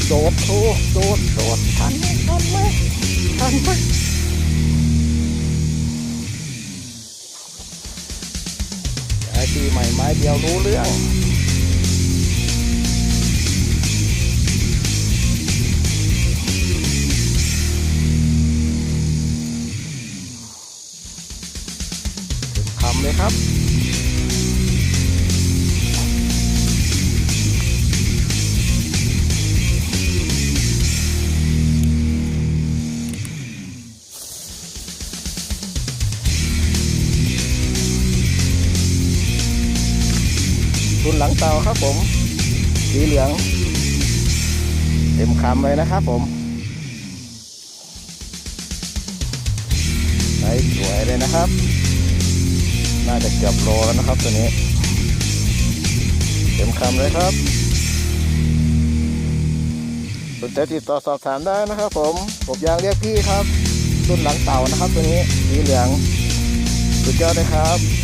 โดดโชว์โดดทันไหมทันไหมไอ้ปีใหม่ไม้เดียวรู้เรื่องทำเลยครับทุนหลังเตาครับผมสีเหลืองเต็มคำเลยนะครับผมใส่สวยเลยนะครับน่าจะเกือบโลแล้วนะครับตัวนี้เต็มคำเลยครับสนใจติดต่อสอบถามได้นะครับผมยางเรียกพี่ครับรุ่นหลังเต่านะครับตัวนี้สีเหลืองสุดยอดเลยครับ